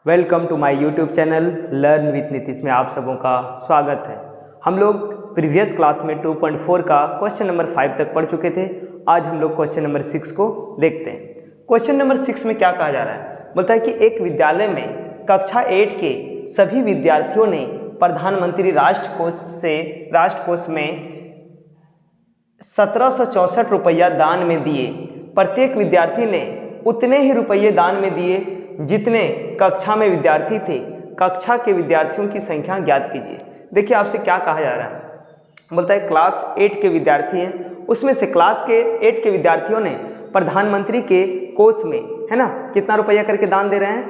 Welcome to my YouTube channel learn with Nitish में आप सबों का स्वागत है। हम लोग प्रीवियस क्लास में 2.4 का क्वेश्चन नंबर 5 तक पढ़ चुके थे। आज हम लोग क्वेश्चन नंबर 6 को देखते हैं। क्वेश्चन नंबर 6 में क्या कहा जा रहा है, बोलता है कि एक विद्यालय में कक्षा 8 के सभी विद्यार्थियों ने प्रधानमंत्री राष्ट्रकोष में 1764 रुपया दान में दिए। प्रत्येक विद्यार्थी ने उतने ही रुपये दान में दिए जितने कक्षा में विद्यार्थी थे। कक्षा के विद्यार्थियों की संख्या ज्ञात कीजिए। देखिए आपसे क्या कहा जा रहा है, बोलता है क्लास 8 के विद्यार्थी हैं, उसमें से क्लास के 8 के विद्यार्थियों ने प्रधानमंत्री के कोष में है ना कितना रुपया करके दान दे रहे हैं,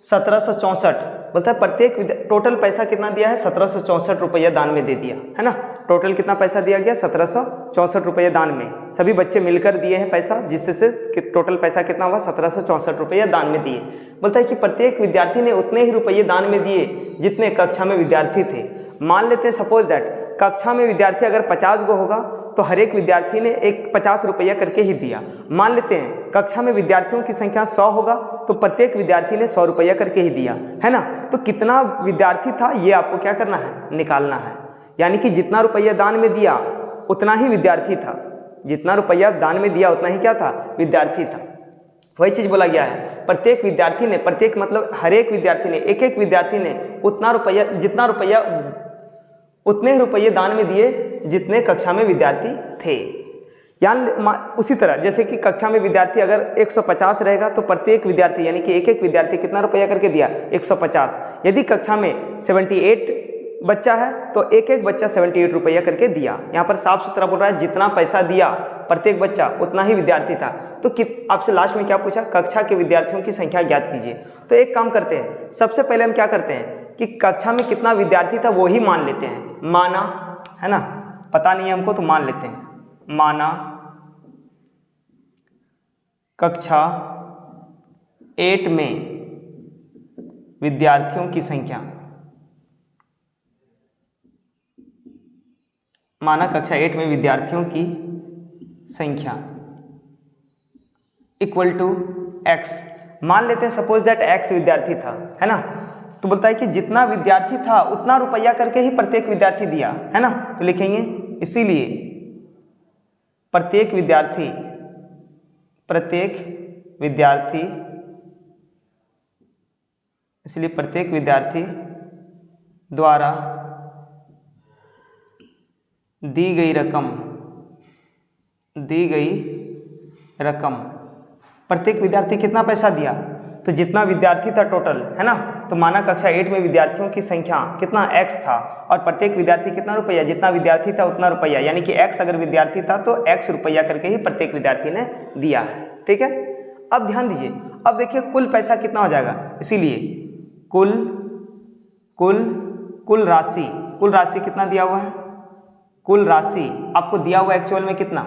1764। बोलता है प्रत्येक टोटल पैसा कितना दिया है, 1764 रुपया दान में दे दिया है ना। टोटल कितना पैसा दिया गया, 1764 रुपया दान में। सभी बच्चे मिलकर दिए हैं पैसा, जिससे से टोटल पैसा कितना हुआ, 1764 रुपया दान में दिए। बोलता है कि प्रत्येक विद्यार्थी ने उतने ही रुपये दान में दिए जितने कक्षा में विद्यार्थी थे। मान लेते हैं सपोज दैट कक्षा में विद्यार्थी अगर 50 गो होगा तो हर एक विद्यार्थी ने 50 रुपया करके ही दिया। मान लेते हैं कक्षा में विद्यार्थियों की संख्या 100 होगा तो प्रत्येक विद्यार्थी ने 100 रुपया करके ही दिया है ना। तो कितना विद्यार्थी था ये आपको क्या करना है, निकालना है। यानी कि जितना रुपया दान में दिया उतना ही विद्यार्थी था, जितना रुपया दान में दिया उतना ही क्या था, विद्यार्थी था। वही चीज बोला गया है, प्रत्येक विद्यार्थी ने, प्रत्येक मतलब हर एक विद्यार्थी ने, एक एक विद्यार्थी ने उतना रुपया, जितना रुपया उतने रुपये दान में दिए जितने कक्षा में विद्यार्थी थे। यानी उसी तरह जैसे कि कक्षा में विद्यार्थी अगर 150 रहेगा तो प्रत्येक विद्यार्थी यानी कि एक एक विद्यार्थी कितना रुपया करके दिया, 150। यदि कक्षा में 78 बच्चा है तो एक एक बच्चा 78 रुपया करके दिया। यहाँ पर साफ सुथरा बोल रहा है जितना पैसा दिया प्रत्येक बच्चा उतना ही विद्यार्थी था। तो आपसे लास्ट में क्या पूछा, कक्षा के विद्यार्थियों की संख्या ज्ञात कीजिए। तो एक काम करते हैं, सबसे पहले हम क्या करते हैं कि कक्षा में कितना विद्यार्थी था वो ही मान लेते हैं। माना है ना, पता नहीं है हमको तो मान लेते हैं। माना कक्षा 8 में विद्यार्थियों की संख्या, माना कक्षा 8 में विद्यार्थियों की संख्या इक्वल टू x। मान लेते हैं सपोज दैट x विद्यार्थी था है ना। तो बोलता है कि जितना विद्यार्थी था उतना रुपया करके ही प्रत्येक विद्यार्थी दिया है ना। तो लिखेंगे इसीलिए प्रत्येक विद्यार्थी द्वारा दी गई रकम प्रत्येक विद्यार्थी कितना पैसा दिया, तो जितना विद्यार्थी था टोटल है ना। तो माना कक्षा 8 में विद्यार्थियों की संख्या कितना x था और प्रत्येक विद्यार्थी कितना रुपया, जितना विद्यार्थी था उतना रुपया, यानी कि x अगर विद्यार्थी था तो x रुपया करके ही प्रत्येक विद्यार्थी ने दिया है। ठीक है, अब ध्यान दीजिए, अब देखिए कुल पैसा कितना हो जाएगा। इसीलिए कुल राशि कितना दिया हुआ है, कुल राशि आपको दिया हुआ एक्चुअल में कितना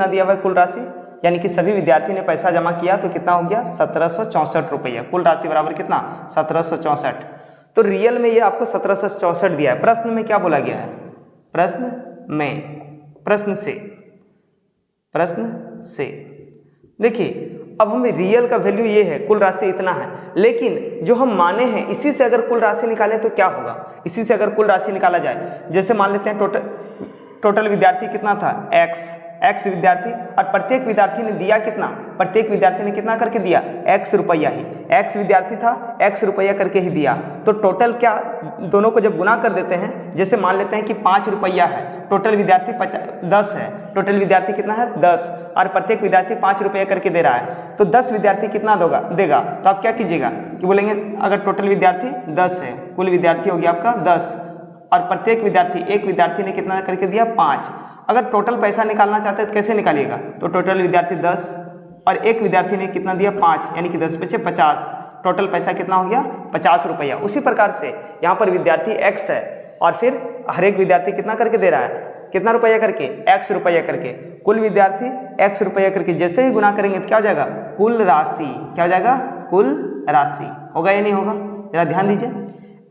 दिया हुआ है कुल राशि, यानी कि सभी विद्यार्थी ने पैसा जमा किया तो कितना हो गया, 1764 रुपया। कुल राशि बराबर कितना, 1764। तो रियल में ये आपको 1764 दिया है। प्रश्न में क्या बोला गया है, प्रश्न से देखिए अब हमें रियल का वैल्यू ये है, कुल राशि इतना है, लेकिन जो हम माने हैं इसी से अगर कुल राशि निकालें तो क्या होगा, इसी से अगर कुल राशि निकाला जाए, जैसे मान लेते हैं टोटल विद्यार्थी कितना था, x विद्यार्थी, और प्रत्येक विद्यार्थी ने दिया कितना, प्रत्येक विद्यार्थी ने कितना करके दिया, x रुपया ही, x विद्यार्थी था x रुपया करके ही दिया। तो टोटल क्या, दोनों को जब गुना कर देते हैं, जैसे मान लेते हैं कि 5 रुपया है, टोटल विद्यार्थी 10 है, टोटल विद्यार्थी कितना है 10, और प्रत्येक विद्यार्थी 5 रुपया करके दे रहा है, तो 10 विद्यार्थी कितना देगा। तो आप क्या कीजिएगा कि बोलेंगे अगर टोटल विद्यार्थी 10 है, कुल विद्यार्थी हो गया आपका 10, और प्रत्येक विद्यार्थी, एक विद्यार्थी ने कितना करके दिया 5। अगर टोटल पैसा निकालना चाहते हैं तो कैसे निकालिएगा, तो टोटल विद्यार्थी 10 और एक विद्यार्थी ने कितना दिया 5, यानी कि 10 बचे 50, टोटल पैसा कितना हो गया 50 रुपया। उसी प्रकार से यहाँ पर विद्यार्थी x है और फिर हर एक विद्यार्थी कितना करके दे रहा है, कितना रुपया करके, x रुपया करके, कुल विद्यार्थी x रुपया करके। जैसे ही गुना करेंगे तो क्या हो जाएगा, कुल राशि, क्या हो जाएगा, कुल राशि होगा या नहीं होगा, जरा ध्यान दीजिए।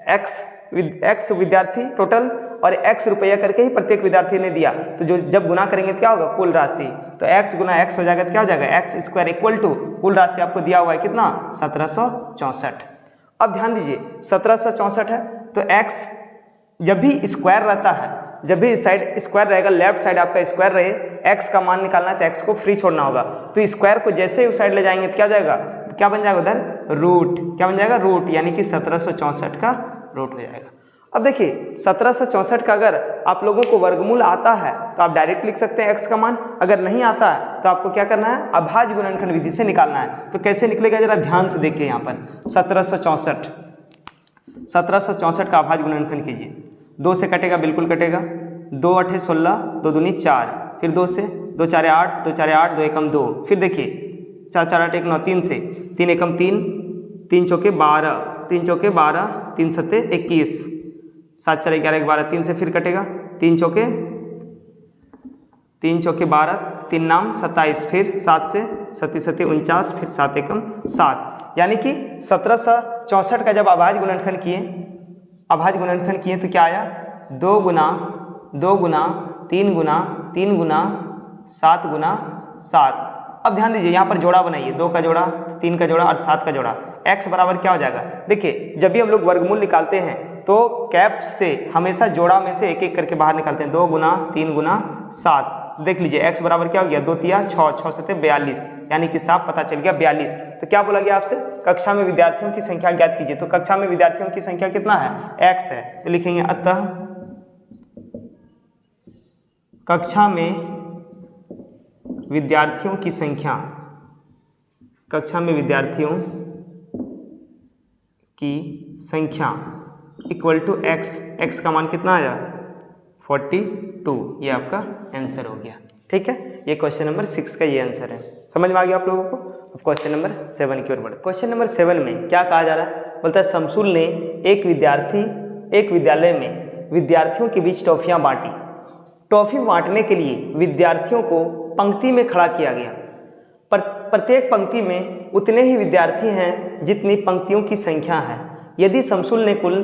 x विद्यार्थी टोटल और x रुपया करके ही प्रत्येक विद्यार्थी ने दिया, तो जो जब गुना करेंगे तो क्या होगा, कुल राशि। तो x गुना x हो जाएगा तो क्या हो जाएगा, x स्क्वायर इक्वल टू कुल राशि आपको दिया हुआ है कितना, 1764। अब ध्यान दीजिए 1764 है तो x जब भी स्क्वायर रहता है, जब भी इस साइड स्क्वायर रहेगा, लेफ्ट साइड आपका स्क्वायर रहे, x का मान निकालना है तो x को फ्री छोड़ना होगा। तो स्क्वायर को जैसे ही उस साइड ले जाएंगे तो क्या जाएगा, क्या बन जाएगा उधर, रूट। क्या बन जाएगा, रूट, यानी कि 1764 का रूट हो जाएगा। अब देखिए 1764 का अगर आप लोगों को वर्गमूल आता है तो आप डायरेक्ट लिख सकते हैं x का मान, अगर नहीं आता है तो आपको क्या करना है, अभाज्य गुणनखंड विधि से निकालना है। तो कैसे निकलेगा जरा ध्यान से देखिए, यहाँ पर 1764 का अभाज्य गुणनखंड कीजिए। 2 से कटेगा, बिल्कुल कटेगा, 2 8 16, 2 दूनी 4, फिर 2 से 2 4 8, 2 4 8, 2 एकम 2, फिर देखिए 4 4 8 1 9, 3 से 3 एकम 3, 3 चौके 12, 3 चौके 12, 3 सत्ते 21, 7 4 11 12, 3 से फिर कटेगा, 3 चौके 12, 3 नाम 27, फिर 7 से 7 7 49, फिर 7 एकम 7, यानी कि 1764 का जब अभाज्य गुणनखंड किए तो क्या आया, 2 गुना 2 गुना 3 गुना 3 गुना 7 गुना 7। अब ध्यान दीजिए यहाँ पर जोड़ा बनाइए, 2 का जोड़ा, 3 का जोड़ा और 7 का जोड़ा। x बराबर क्या हो जाएगा, देखिए जब भी हम लोग वर्गमूल निकालते हैं तो कैप से हमेशा जोड़ा में से एक एक करके बाहर निकालते हैं। 2 गुना 3 गुना 7, देख लीजिए x बराबर क्या हो गया, 2 तिया 6, 6 सत्ते 42, यानी कि साफ पता चल गया 42। तो क्या बोला गया आपसे, कक्षा में विद्यार्थियों की संख्या ज्ञात कीजिए। तो कक्षा में विद्यार्थियों की संख्या कितना है, x है, तो लिखेंगे अतः कक्षा में विद्यार्थियों की संख्या, कक्षा में विद्यार्थियों की संख्या इक्वल टू x का मान कितना आया, 42। ये आपका आंसर हो गया। ठीक है, ये क्वेश्चन नंबर 6 का ये आंसर है। समझ में आ गया आप लोगों को। अब क्वेश्चन नंबर 7 की ओर बढ़े। क्वेश्चन नंबर 7 में क्या कहा जा रहा है, बोलता है शमसुल ने एक विद्यालय में विद्यार्थियों के बीच टॉफियां बांटी। टॉफी बांटने के लिए विद्यार्थियों को पंक्ति में खड़ा किया गया। प्रत्येक पंक्ति में उतने ही विद्यार्थी हैं जितनी पंक्तियों की संख्या है। यदि शमसुल ने कुल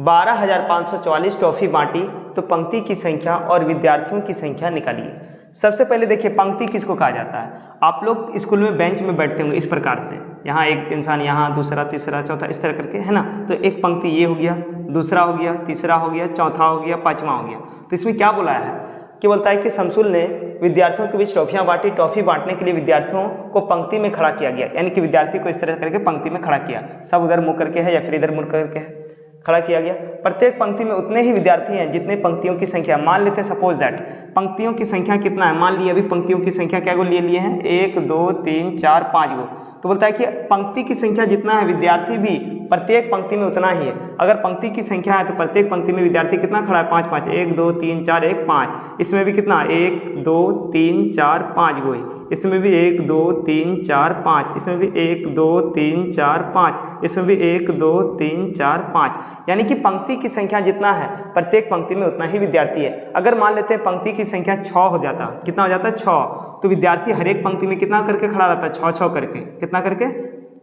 12,544 टॉफी बांटी तो पंक्ति की संख्या और विद्यार्थियों की संख्या निकालिए। सबसे पहले देखिए पंक्ति किसको कहा जाता है। आप लोग स्कूल में बेंच में बैठते होंगे इस प्रकार से, यहाँ एक इंसान, यहाँ दूसरा, तीसरा, चौथा, इस तरह करके, है ना। तो एक पंक्ति ये हो गया, दूसरा हो गया, तीसरा हो गया, चौथा हो गया, पांचवा हो गया। तो इसमें क्या बोला है कि बोलता है कि शमसुल ने विद्यार्थियों के बीच टॉफियां बांटी। टॉफी बांटने के लिए विद्यार्थियों को पंक्ति में खड़ा किया गया, यानी कि विद्यार्थी को इस तरह करके पंक्ति में खड़ा किया। सब उधर मुड़ करके है या फिर इधर मुड़ करके है, खड़ा किया गया। प्रत्येक पंक्ति में उतने ही विद्यार्थी हैं जितने पंक्तियों की संख्या। मान लेते हैं सपोज दैट पंक्तियों की संख्या कितना है, मान लिए अभी पंक्तियों की संख्या क्या गो लिए हैं, 1 2 3 4 5 गो। तो बोलता है कि पंक्ति की संख्या जितना है विद्यार्थी भी प्रत्येक पंक्ति में उतना ही है। अगर पंक्ति की संख्या है तो प्रत्येक पंक्ति में विद्यार्थी कितना खड़ा है, 5 5, 1 2 3 4 1 5। इसमें भी कितना, 1 2 3 4 5 गो है। इसमें भी 1 2 3 4 5, इसमें भी 1 2 3 4 5, इसमें भी 1 2 3 4 5। यानी कि पंक्ति की संख्या जितना है प्रत्येक पंक्ति में उतना ही विद्यार्थी है। अगर मान लेते हैं पंक्ति की संख्या 6 हो जाता, कितना हो जाता है 6, तो विद्यार्थी हर एक पंक्ति में कितना करके खड़ा रहता है, 6 6 करके, कितना करके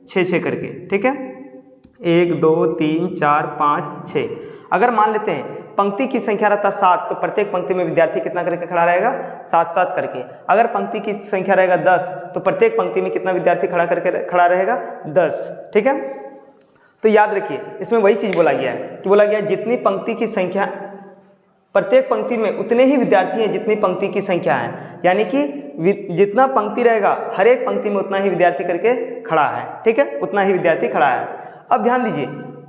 6 6 करके। ठीक है, 1 2 3 4 5 6। अगर मान लेते हैं पंक्ति की संख्या रहता 7, तो प्रत्येक पंक्ति में विद्यार्थी कितना करके खड़ा रहेगा, 7 7 करके। अगर पंक्ति की संख्या रहेगा 10, तो प्रत्येक पंक्ति में कितना विद्यार्थी खड़ा रहेगा, 10। ठीक है, तो याद रखिए इसमें वही चीज बोला गया है कि बोला गया जितनी पंक्ति की संख्या, प्रत्येक पंक्ति में उतने ही विद्यार्थी हैं जितनी पंक्ति की संख्या है। यानी कि जितना पंक्ति रहेगा हर एक पंक्ति में उतना ही विद्यार्थी करके खड़ा है। ठीक है, उतना ही विद्यार्थी खड़ा है। अब ध्यान दीजिए,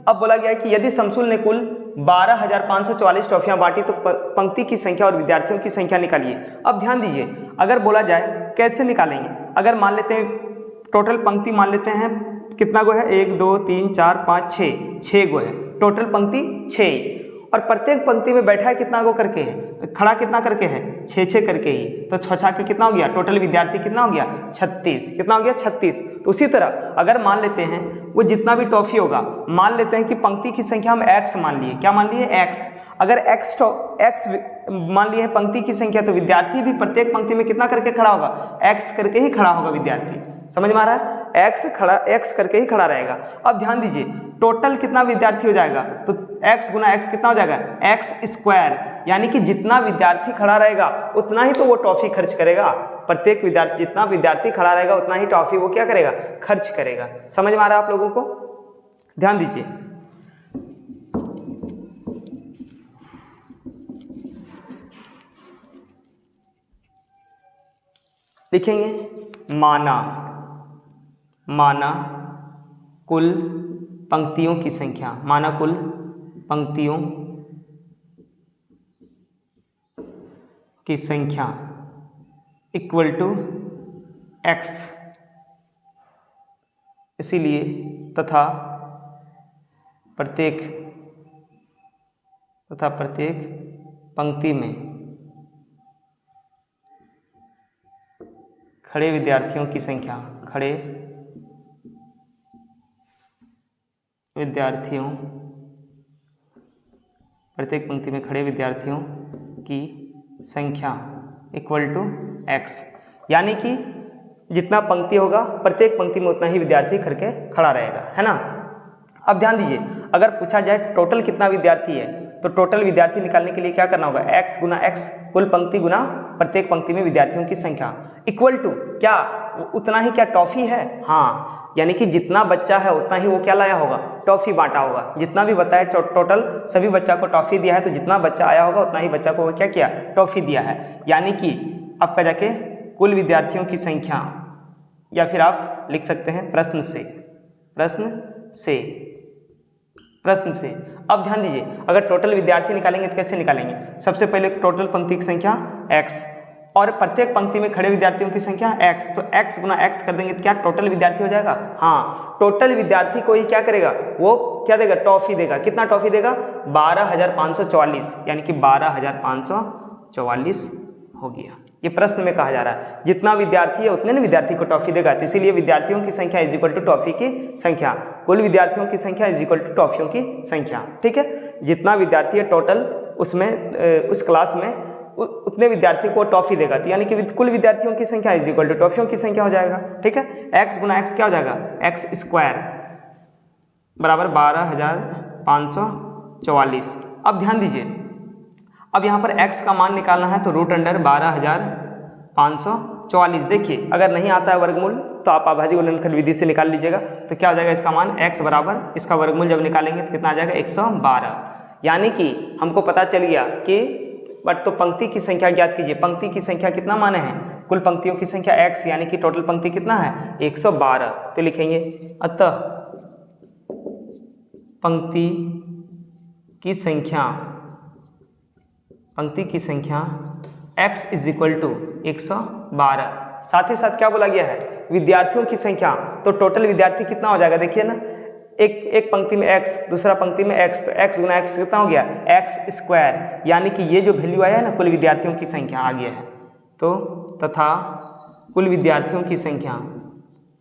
अब बोला गया है कि यदि शमसुल ने कुल 12,544 टॉफियां बांटी तो पंक्ति की संख्या और विद्यार्थियों की संख्या निकालिए। अब ध्यान दीजिए, अगर बोला जाए कैसे निकालेंगे, अगर मान लेते हैं टोटल पंक्ति मान लेते हैं कितना गो है, 1 2 3 4 5 6 गो है टोटल पंक्ति 6, और प्रत्येक पंक्ति में बैठा है कितना गो करके है, खड़ा कितना करके है, 6 6 करके ही। तो 6 6 के कितना हो गया, टोटल विद्यार्थी कितना हो गया, 36। कितना हो गया, 36। तो उसी तरह अगर मान लेते हैं वो जितना भी टॉफी होगा, मान लेते हैं कि पंक्ति की संख्या हम x मान लिए, क्या मान लिए, x। अगर x मान लिए पंक्ति की संख्या, तो विद्यार्थी भी प्रत्येक पंक्ति में कितना करके खड़ा होगा, x करके ही खड़ा होगा विद्यार्थी। समझ में आ रहा है, x करके ही खड़ा रहेगा। अब ध्यान दीजिए टोटल कितना विद्यार्थी हो जाएगा, तो x गुना x कितना हो जाएगा, x स्क्वायर। यानी कि जितना विद्यार्थी खड़ा रहेगा उतना ही तो वो टॉफी खर्च करेगा। प्रत्येक विद्यार्थी, जितना विद्यार्थी खड़ा रहेगा उतना ही टॉफी वो क्या करेगा, खर्च करेगा। समझ में आ रहा है आप लोगों को। ध्यान दीजिए, लिखेंगे माना कुल पंक्तियों की संख्या, माना कुल पंक्तियों की संख्या इक्वल टू x, इसीलिए तथा प्रत्येक पंक्ति में खड़े विद्यार्थियों की संख्या, प्रत्येक पंक्ति में खड़े विद्यार्थियों की संख्या इक्वल टू x, यानी कि जितना पंक्ति होगा प्रत्येक पंक्ति में उतना ही विद्यार्थी करके खड़ा रहेगा, है ना। अब ध्यान दीजिए, अगर पूछा जाए टोटल कितना विद्यार्थी है, तो टोटल विद्यार्थी निकालने के लिए क्या करना होगा, x गुना x, कुल पंक्ति गुना प्रत्येक पंक्ति में विद्यार्थियों की संख्या इक्वल टू क्या, उतना ही क्या टॉफी है, हाँ, यानी कि जितना बच्चा है उतना ही वो क्या लाया होगा, टॉफी बांटा होगा। जितना भी बताया टोटल सभी बच्चा को टॉफी दिया है, तो जितना बच्चा आया होगा उतना ही बच्चा को क्या किया, टॉफी दिया है। यानी कि आपका जाके कुल विद्यार्थियों की संख्या, या फिर आप लिख सकते हैं प्रश्न से। अब ध्यान दीजिए, अगर टोटल विद्यार्थी निकालेंगे तो कैसे निकालेंगे, सबसे पहले टोटल पंक्ति की संख्या x और प्रत्येक पंक्ति में खड़े विद्यार्थियों की संख्या x, तो x गुना x कर देंगे तो क्या टोटल विद्यार्थी हो जाएगा, हाँ, टोटल विद्यार्थी को ही क्या करेगा, वो क्या देगा, टॉफी देगा। कितना टॉफी देगा, 12,544, यानी कि 12,544 हो गया। ये प्रश्न में कहा जा रहा है जितना विद्यार्थी है उतने ना विद्यार्थी को टॉफी देगा, तो इसीलिए विद्यार्थियों की संख्या इज इक्वल टू टॉफी की संख्या, कुल विद्यार्थियों की संख्या इज इक्वल टू टॉफियों की संख्या। ठीक है, जितना विद्यार्थी है टोटल उसमें उस क्लास में उतने विद्यार्थी को टॉफी देगा, तो यानी कि कुल विद्यार्थियों की संख्या इज इक्वल टू टॉफियों की संख्या हो जाएगा। ठीक है, x गुना x क्या हो जाएगा, x स्क्वायर बराबर 12,544। अब ध्यान दीजिए, अब यहाँ पर x का मान निकालना है, तो रूट अंडर 12,544। देखिए, अगर नहीं आता है वर्गमूल तो आप अभाज्य गुणनखंड विधि से निकाल लीजिएगा, तो क्या हो जाएगा इसका मान, x बराबर इसका वर्गमूल जब निकालेंगे तो कितना आ जाएगा, 112। यानी कि हमको पता चल गया कि बट तो पंक्ति की संख्या ज्ञात कीजिए, पंक्ति की संख्या कितना माने हैं, कुल पंक्तियों की संख्या x, यानी कि टोटल पंक्ति कितना है 112। तो लिखेंगे अतः पंक्ति की संख्या x इज इक्वल टू 112। साथ ही साथ क्या बोला गया है, विद्यार्थियों की संख्या, तो टोटल विद्यार्थी कितना हो जाएगा, देखिए ना, एक पंक्ति में x, दूसरा पंक्ति में x, तो x गुना x कितना हो गया, x स्क्वायर, यानी कि ये जो वैल्यू आया है ना, कुल विद्यार्थियों की संख्या आ गया है। तो तथा कुल विद्यार्थियों की संख्या,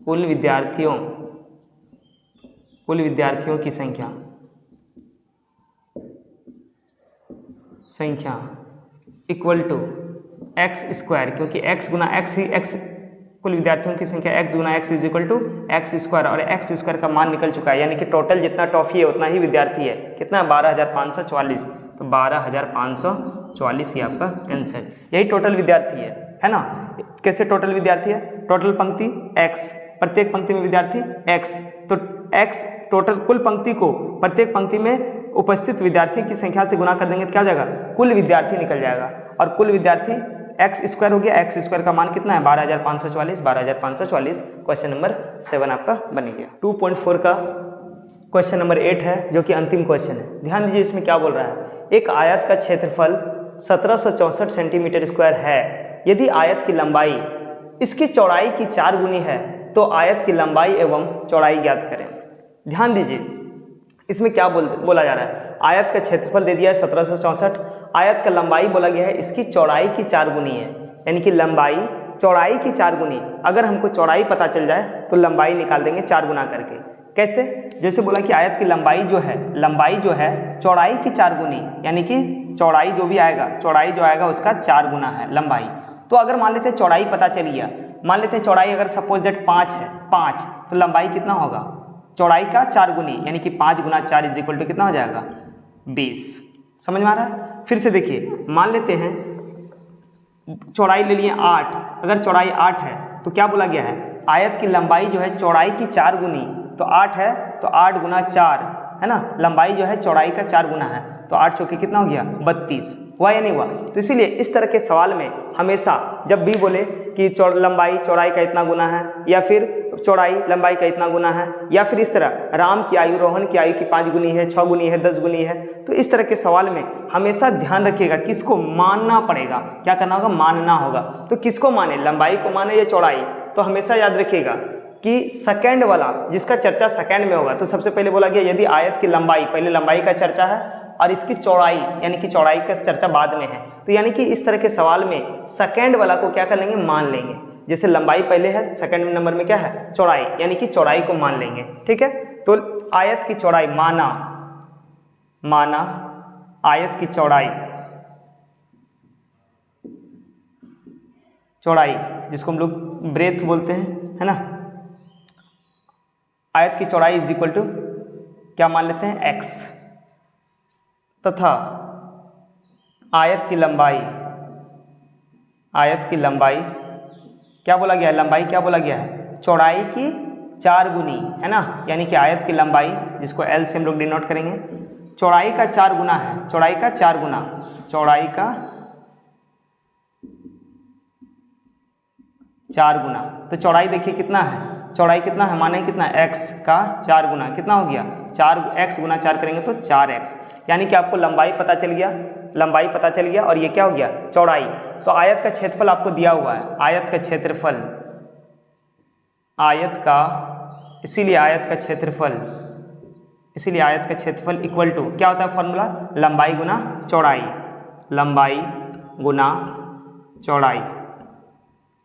कुल विद्यार्थियों की संख्या इक्वल टू x स्क्वायर, क्योंकि x गुना x ही x, कुल विद्यार्थियों की संख्या x गुना x is equal to x square, और x स्क्वायर का मान निकल चुका है, यानी कि टोटल जितना टॉफी है उतना ही विद्यार्थी है, कितना 12,544, तो 12,544 ही आपका आंसर, यही टोटल विद्यार्थी है ना। कैसे टोटल विद्यार्थी है, टोटल पंक्ति x, प्रत्येक पंक्ति में विद्यार्थी x, तो x टोटल कुल पंक्ति को प्रत्येक पंक्ति में उपस्थित विद्यार्थी की संख्या से गुना कर देंगे तो क्या हो जाएगा, कुल विद्यार्थी निकल जाएगा, और कुल विद्यार्थी x स्क्वायर हो गया, x स्क्वायर का मान कितना है 12,544। क्वेश्चन नंबर 7 आपका बन गया। 2.4 का क्वेश्चन नंबर 8 है, जो कि अंतिम क्वेश्चन है। ध्यान दीजिए, इसमें क्या बोल रहा है, एक आयत का क्षेत्रफल 1764 सेंटीमीटर स्क्वायर है, यदि आयत की लंबाई इसकी चौड़ाई की 4 गुनी है तो आयत की लंबाई एवं चौड़ाई ज्ञात करें। ध्यान दीजिए, इसमें क्या बोला जा रहा है, आयत का क्षेत्रफल दे दिया है 1764, आयत का लंबाई बोला गया है इसकी चौड़ाई की 4 गुनी है, यानी कि लंबाई चौड़ाई की 4 गुनी। अगर हमको चौड़ाई पता चल जाए तो लंबाई निकाल देंगे 4 गुना करके। कैसे, जैसे बोला कि आयत की लंबाई जो है चौड़ाई की 4 गुनी, यानी कि चौड़ाई जो आएगा उसका 4 गुना है लंबाई। तो अगर मान लेते हैं चौड़ाई पता चल गया, मान लेते हैं चौड़ाई अगर सपोज दैट 5 है, 5, तो लंबाई कितना होगा, चौड़ाई का 4 गुनी, यानी कि 5 गुना 4 इज इक्वल टू कितना हो जाएगा 20। समझ में आ रहा है। फिर से देखिए, मान लेते हैं चौड़ाई ले लिए 8, अगर चौड़ाई 8 है तो क्या बोला गया है, आयत की लंबाई जो है चौड़ाई की 4 गुनी, तो 8 है तो 8 गुना 4 है ना, लंबाई जो है चौड़ाई का 4 गुना है, तो 8 चौके कितना हो गया 32, हुआ या नहीं हुआ। तो इसीलिए इस तरह के सवाल में हमेशा जब भी बोले कि लंबाई चौड़ाई का इतना गुना है, या फिर चौड़ाई लंबाई का इतना गुना है, या फिर इस तरह राम की आयु रोहन की आयु की 5 गुनी है, 6 गुनी है, 10 गुनी है, तो इस तरह के सवाल में हमेशा ध्यान रखिएगा किसको मानना पड़ेगा, क्या करना होगा, मानना होगा। तो किसको माने, लंबाई को माने या चौड़ाई। तो हमेशा याद रखिएगा कि सेकंड वाला जिसका चर्चा सेकंड में होगा, तो सबसे पहले बोला गया यदि आयत की लंबाई, पहले लंबाई का चर्चा है और इसकी चौड़ाई यानी कि चौड़ाई का चर्चा बाद में है, तो यानी कि इस तरह के सवाल में सेकंड वाला को क्या कर लेंगे, मान लेंगे। जैसे लंबाई पहले है, सेकंड नंबर में क्या है, चौड़ाई, यानी कि चौड़ाई को मान लेंगे। ठीक है, तो आयत की चौड़ाई माना, आयत की चौड़ाई, चौड़ाई जिसको हम लोग ब्रेथ बोलते हैं, है ना, आयत की चौड़ाई इज इक्वल टू क्या मान लेते हैं, x, तथा आयत की लंबाई क्या बोला गया है, लंबाई क्या बोला गया है, चौड़ाई की 4 गुनी, है ना, यानी कि आयत की लंबाई जिसको L से हम लोग डिनोट करेंगे, चौड़ाई का 4 गुना है, चौड़ाई का 4 गुना, चौड़ाई का 4 गुना। तो चौड़ाई देखिए कितना है, चौड़ाई कितना है, माने कितना, x का 4 गुना, कितना हो गया 4x गुना 4 करेंगे तो 4x, यानी कि आपको लंबाई पता चल गया, लंबाई पता चल गया और ये क्या हो गया, चौड़ाई। तो आयत का क्षेत्रफल आपको दिया हुआ है, आयत का क्षेत्रफल, आयत का, इसीलिए आयत का क्षेत्रफल इक्वल टू क्या होता है फॉर्मूला, लंबाई गुना चौड़ाई, लंबाई गुना चौड़ाई।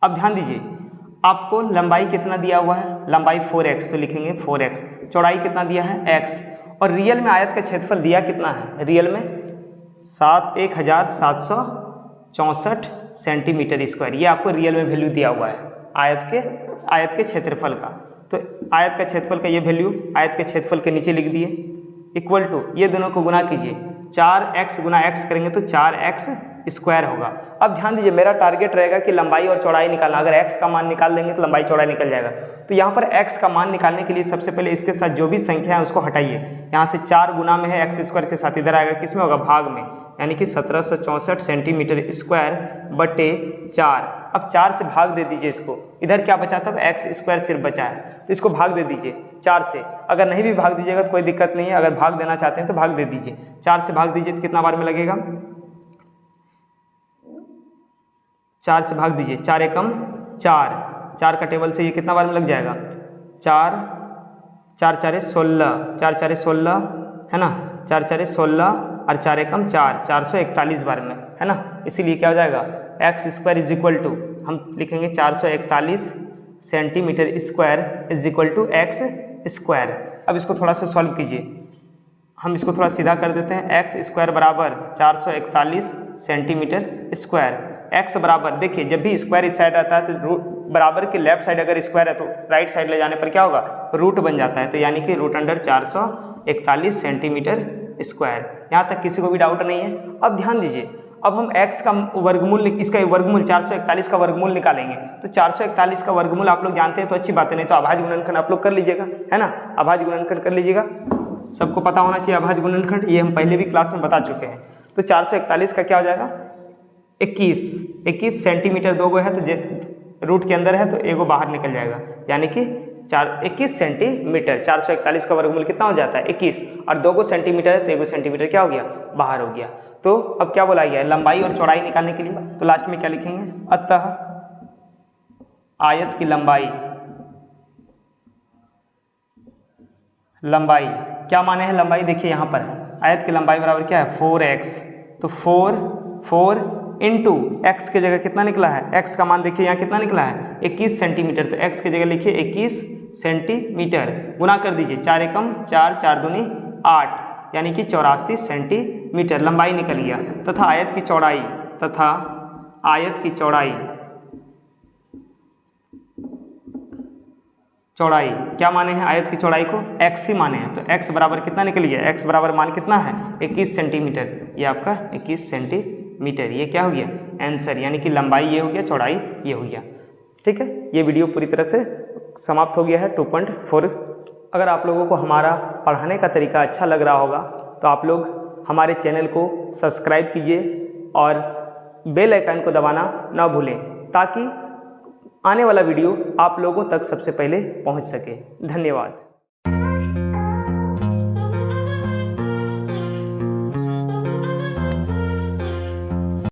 अब ध्यान दीजिए, आपको लंबाई कितना दिया हुआ है, लंबाई 4x, तो लिखेंगे 4x, चौड़ाई कितना दिया है x, और रियल में आयत का क्षेत्रफल दिया कितना है, रियल में 1764 सेंटीमीटर स्क्वायर, ये आपको रियल में वैल्यू दिया हुआ है आयत के क्षेत्रफल का। तो आयत का क्षेत्रफल का ये वैल्यू आयत के क्षेत्रफल के नीचे लिख दिए, इक्वल टू ये दोनों को गुना कीजिए, 4x गुना x करेंगे तो 4x स्क्वायर होगा। अब ध्यान दीजिए, मेरा टारगेट रहेगा कि लंबाई और चौड़ाई निकालना, अगर x का मान निकाल देंगे तो लंबाई चौड़ाई निकल जाएगा। तो यहाँ पर x का मान निकालने के लिए सबसे पहले इसके साथ जो भी संख्या है उसको हटाइए, यहाँ से 4 गुना में है x स्क्वायर के साथ, इधर आएगा किस में होगा, भाग में, यानी कि 1764 सेंटीमीटर स्क्वायर बटे 4। अब 4 से भाग दे दीजिए इसको, इधर क्या बचा था, x स्क्वायर सिर्फ बचा है, तो इसको भाग दे दीजिए 4 से। अगर नहीं भी भाग दीजिएगा तो कोई दिक्कत नहीं है, अगर भाग देना चाहते हैं तो भाग दे दीजिए, 4 से भाग दीजिए तो कितना बार में लगेगा, 4 से भाग दीजिए, 4 एकम 4, 4 का टेबल से ये कितना बार में लग जाएगा, 4 4 16, 4 4 16 है ना, 4 4 16 और 4 एकम 4, 441 बार में, है ना। इसीलिए क्या हो जाएगा, x square is equal to, हम लिखेंगे 441 centimetre square is equal to x square. अब इसको थोड़ा सा सॉल्व कीजिए, हम इसको थोड़ा सीधा कर देते हैं, x स्क्वायर बराबर 441 सेंटीमीटर स्क्वायर, x बराबर, देखिए जब भी स्क्वायर इस साइड आता है तो बराबर के लेफ्ट साइड अगर स्क्वायर है तो राइट साइड ले जाने पर क्या होगा, रूट बन जाता है, तो यानी कि रूट अंडर 441 सेंटीमीटर स्क्वायर। यहाँ तक किसी को भी डाउट नहीं है। अब ध्यान दीजिए, अब हम x का वर्गमूल, इसका वर्गमूल 441 का वर्गमूल निकालेंगे, तो 441 का वर्गमूल आप लोग जानते हैं तो अच्छी बात है, नहीं तो अभाज्य गुणनखंड आप लोग कर लीजिएगा, है ना, अभाज्य गुणनखंड कर लीजिएगा, सबको पता होना चाहिए अभाज्य गुणनखंड, ये हम पहले भी क्लास में बता चुके हैं। तो 441 का क्या हो जाएगा, 21 सेंटीमीटर, 2 गो है तो रूट के अंदर है तो एगो बाहर निकल जाएगा, यानी कि 21 सेंटीमीटर। 441 का वर्गमूल कितना हो जाता है, 21, और 2 गो सेंटीमीटर है तो एगो सेंटीमीटर क्या हो गया, बाहर हो गया। तो अब क्या बोला गया है, लंबाई और चौड़ाई निकालने के लिए, तो लास्ट में क्या लिखेंगे, अतः आयत की लंबाई क्या माने हैं, लंबाई देखिए यहाँ पर आयत की लंबाई बराबर क्या है, 4x, तो 4 इंटू एक्स के जगह कितना निकला है, x का मान देखिए यहाँ कितना निकला है, 21 सेंटीमीटर, तो x की जगह लिखिए 21 सेंटीमीटर, गुना कर दीजिए, 4 एकम 4, 4 दूनी 8, यानी कि 84 सेंटीमीटर लंबाई निकल गया। तथा आयत की चौड़ाई क्या माने हैं, आयत की चौड़ाई को x ही माने हैं, तो x बराबर कितना निकल गया, x बराबर मान कितना है, 21 सेंटीमीटर, ये आपका 21 सेंटीमीटर, ये क्या हो गया आंसर, यानी कि लंबाई ये हो गया, चौड़ाई ये हो गया। ठीक है, ये वीडियो पूरी तरह से समाप्त हो गया है 2.4 अगर आप लोगों को हमारा पढ़ाने का तरीका अच्छा लग रहा होगा तो आप लोग हमारे चैनल को सब्सक्राइब कीजिए और बेल आइकन को दबाना ना भूलें, ताकि आने वाला वीडियो आप लोगों तक सबसे पहले पहुंच सके। धन्यवाद।